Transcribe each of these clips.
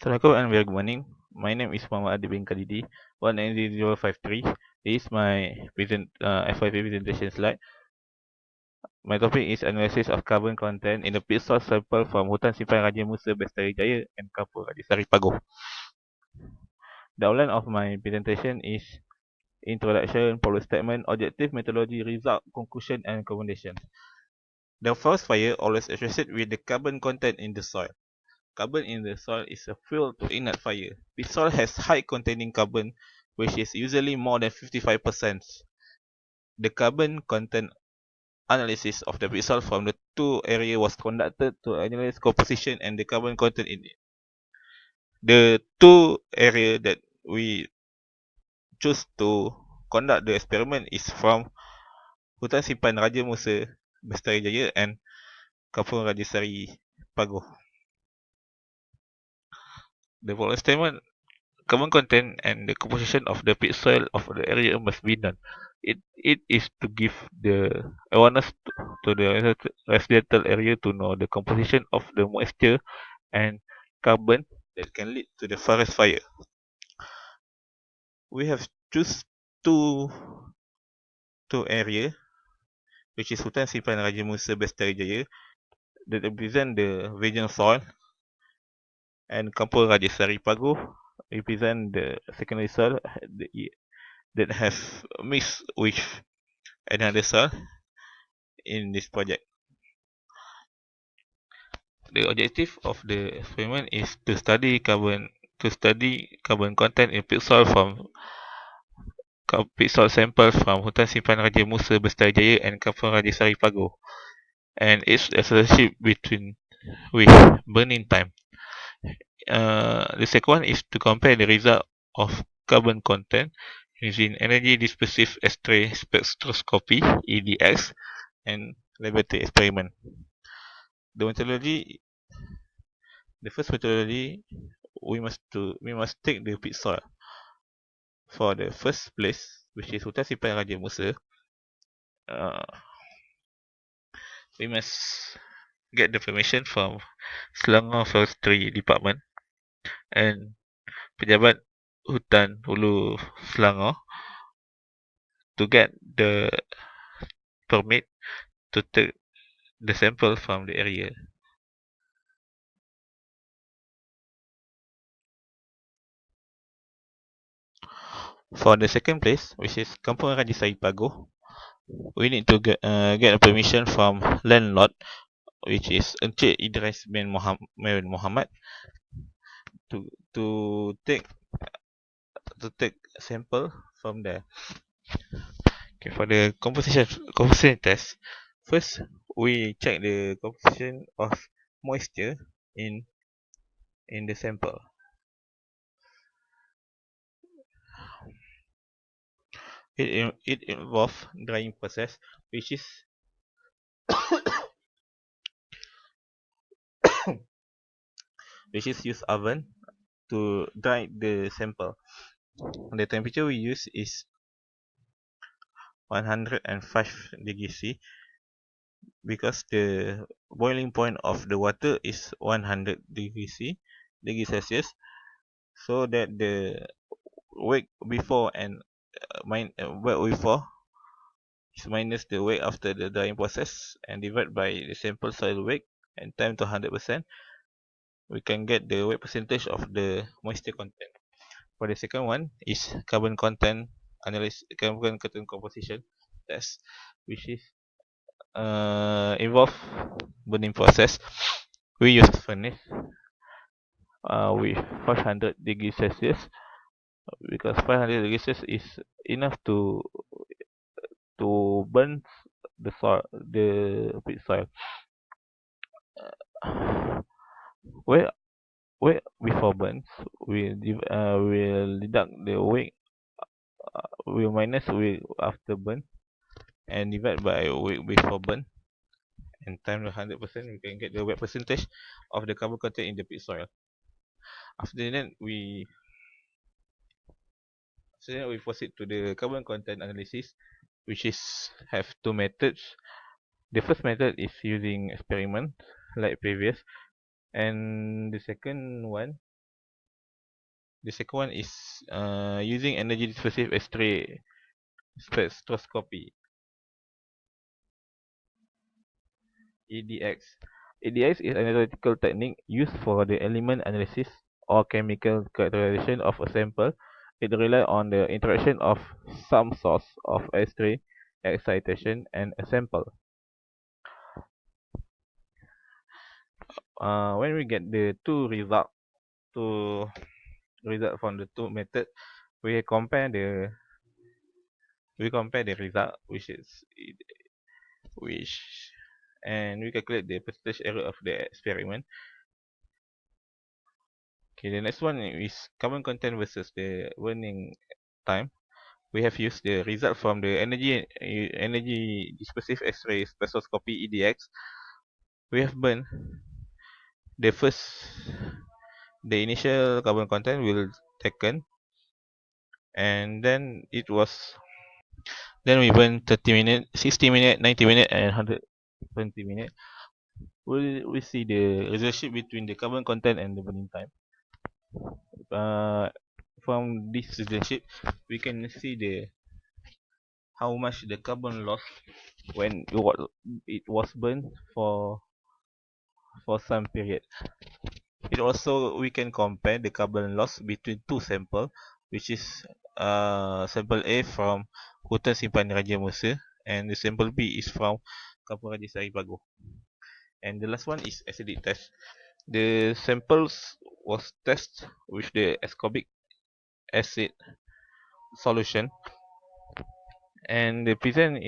Assalamualaikum and very good morning. My name is Muhammad Adi bin Khalidi, 190053. This is my FYP presentation slide. My topic is analysis of carbon content in the pit soil sample from Hutan Simpan Raja Musa Bestari Jaya and Kapur Raja Sari Pagoh. The outline of my presentation is introduction, problem statement, objective, methodology, result, conclusion, and recommendation. The forest fire always associated with the carbon content in the soil. Carbon in the soil is a fuel to ignite fire. Pit soil has high containing carbon, which is usually more than 55%. The carbon content analysis of the pit soil from the two areas was conducted to analyze composition and the carbon content in it. The two areas that we choose to conduct the experiment is from Hutan Simpan Raja Musa Bestari Jaya and Kampung Raja Sari Pagoh. The following statement: carbon content and the composition of the pit soil of the area must be known. It is to give the awareness to the residential area to know the composition of the moisture and carbon that can lead to the forest fire. We have choose two area, which is Hutan Simpan Raja Musa Bestari Jaya, that represent the virgin soil, and Kampung Raja Sari Pagoh represent the secondary soil that have mixed with another soil in this project. The objective of the experiment is to study carbon content in pit soil from pit soil samples from Hutan Simpan Raja Musa Bestari Jaya and Kampung Raja Sari Pagoh, and its relationship with burning time. The second one is to compare the result of carbon content using energy dispersive X-ray spectroscopy (EDX) and laboratory experiment. The first methodology, we must take the pit soil. For the first place, which is Hutan Simpan Raja Musa, we must get the permission from Selangor Forestry Department and pejabat Hutan Hulu Selangor to get the permit to take the sample from the area. For the second place, which is Kampung Raja Sari Pagoh, we need to get a permission from landlord, which is Encik Idris bin Muhammad, to take sample from there. Okay, for the composition test, first we check the composition of moisture in the sample. It involves drying process, which is use oven to dry the sample. The temperature we use is 105 degrees C because the boiling point of the water is 100 degrees Celsius, so that the wake before and wake before is minus the wake after the drying process and divide by the sample soil wake and time to 100%, we can get the weight percentage of the moisture content. For the second one is carbon content analysis, carbon content composition test, which is involve burning process. We use furnace with 500 degrees Celsius because 500 degrees Celsius is enough to burn the soil, the pit soil. Wait before burns, we'll deduct the weight, we'll minus weight after burn and divide by weight before burn and time 100%, we can get the weight percentage of the carbon content in the pit soil. After that we proceed to the carbon content analysis, which have two methods. The first method is using experiment like previous, and the second one The second one is using energy dispersive X-ray spectroscopy, EDX. EDX is an analytical technique used for the element analysis or chemical characterization of a sample. It relies on the interaction of some source of X-ray excitation and a sample. When we get the two result from the two methods, we compare the result, which and we calculate the percentage error of the experiment. Okay, the next one is carbon content versus the burning time. We have used the result from the energy dispersive X-ray spectroscopy EDX. We have burned the first the initial carbon content will taken, and then we burn 30 minutes, 60 minutes, 90 minutes, and 120 minutes. We see the relationship between the carbon content and the burning time. Uh, from this relationship, we can see the how much the carbon loss when it was burned for some period. It also we can compare the carbon loss between two samples, which is sample A from Hutan Simpan Raja Musa and the sample B is from Kampung Raja Sari Pagoh. And the last one is acidic test. The samples was tested with the ascorbic acid solution, and the presence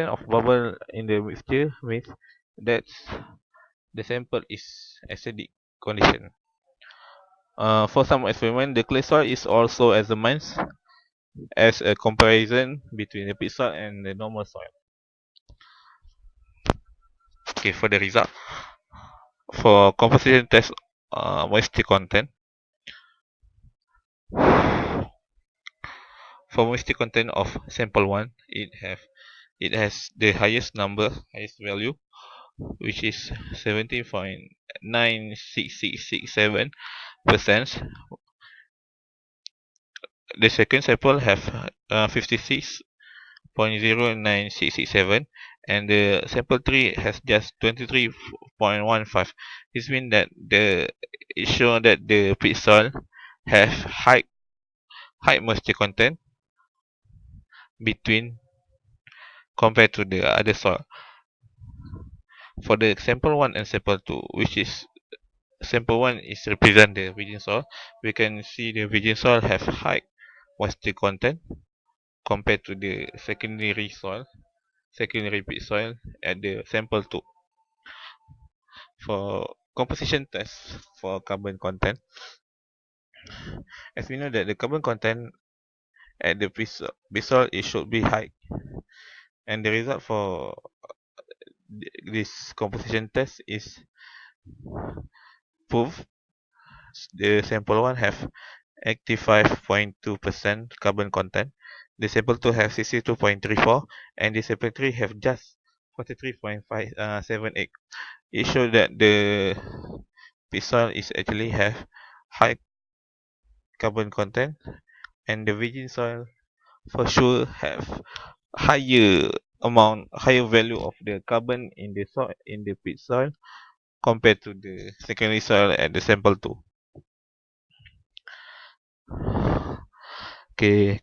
of bubble in the mixture means that the sample is acidic condition. For some experiment, the clay soil is also examined as a comparison between the pit soil and the normal soil. Okay, for the result, for composition test moisture content, for moisture content of sample 1, it has the highest value, which is 17.96667%. The second sample have 56.09667, and the sample 3 has just 23.15. This means that it shows that the pit soil have high moisture content between compared to the other soil. For the sample 1 and sample 2, which is sample 1 is represent the virgin soil, we can see the virgin soil have high moisture content compared to the secondary pit soil at the sample 2. For composition test for carbon content, as we know that the carbon content at the pit soil it should be high, and the result for this composition test is proof the sample 1 have 85.2% carbon content, the sample 2 have 62.34, and the sample 3 have just 43.578. It shows that the pit soil is actually have high carbon content, and the virgin soil for sure have higher value of the carbon in the soil in the pit soil compared to the secondary soil at the sample 2. Okay,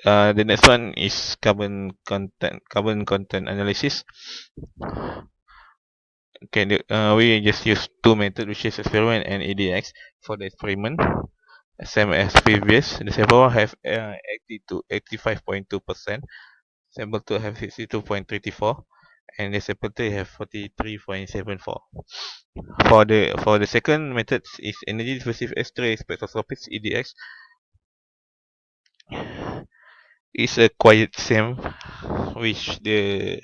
the next one is carbon content analysis. Okay, we just use two methods, which is experiment and EDX for the experiment. Same as previous, the sample 1 have 80 to 85.2%, sample 2 have 62.34, and the sample 3 have 43.74. For the second method is energy diffusive X-ray spectroscopy EDX. Is a quite same which the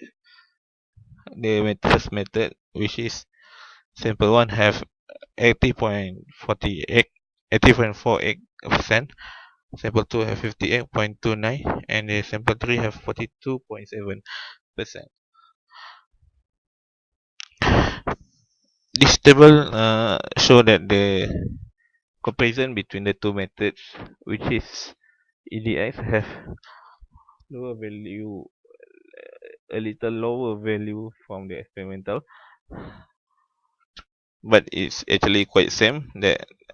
first method, which is sample 1 have 80.48%, sample 2 have 58.29, and the sample 3 have 42.7%. This table show that comparison between the two methods, which is EDX have lower value, a little lower value from the experimental, but it's actually quite same.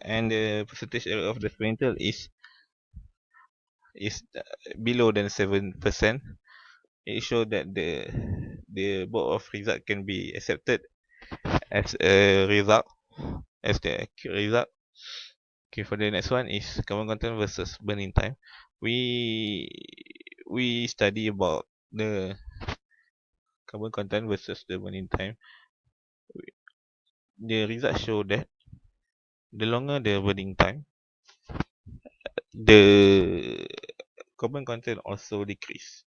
And the percentage error of the experimental is below than 7%. It shows that the both of result can be accepted as a result, as the accurate result. Okay, for the next one is carbon content versus burning time. We we study about the carbon content versus the burning time. The results show that the longer the burning time, the carbon content also decrease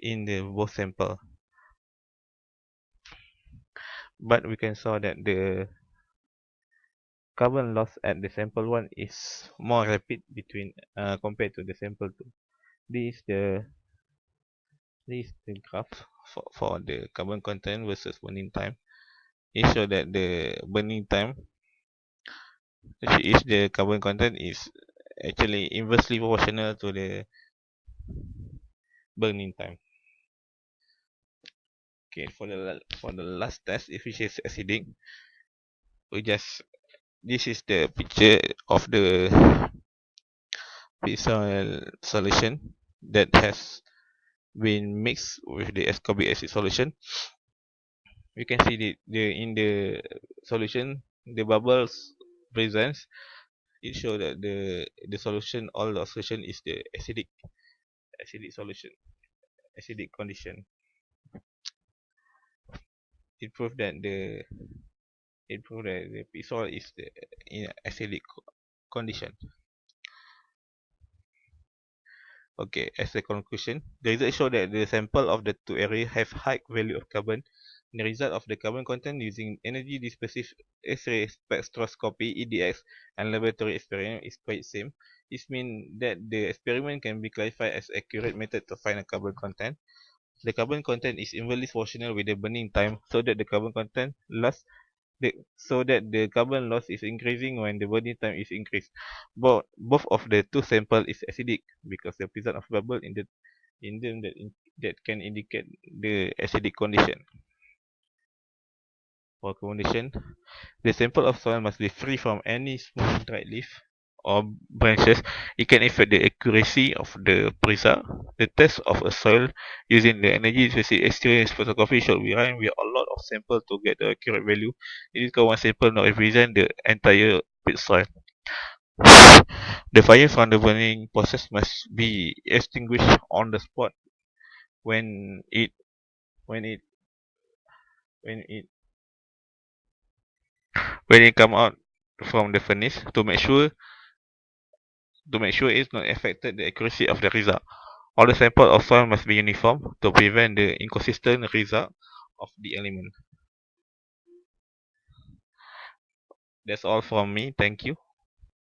in the both sample. But we can saw that the carbon loss at the sample 1 is more rapid between compared to the sample 2. This is the graph for the carbon content versus burning time. It shows that the burning time, which is the carbon content, is actually inversely proportional to the burning time. Okay, for the last test, if it is acidic, we just this is the picture of the pisol solution that has been mixed with the ascorbic acid solution. You can see in the solution the bubbles presence. It shows that the solution, all the solution is the acidic solution, acidic condition. It proves that the pisol is in acidic condition. Okay, as a conclusion, the result show that the sample of the two areas have high value of carbon. The result of the carbon content using energy dispersive X-ray spectroscopy (EDX) and laboratory experiment is quite same. This means that the experiment can be classified as accurate method to find a carbon content. The carbon content is inversely proportional with the burning time, so that the carbon content loss so that the carbon loss is increasing when the burning time is increased. Both of the two sample is acidic because the presence of bubble in them that can indicate the acidic condition. For condition, the sample of soil must be free from any small dried leaf or branches. It can affect the accuracy of the result. The test of a soil using the energy specific exterior spectroscopy should be run with a lot of samples to get the accurate value. It is one sample not represent the entire pit soil. The fire from the burning process must be extinguished on the spot when it when it when it when it come out from the furnace to make sure it's not affected the accuracy of the result. All the samples of soil must be uniform to prevent the inconsistent result of the element. That's all from me. Thank you.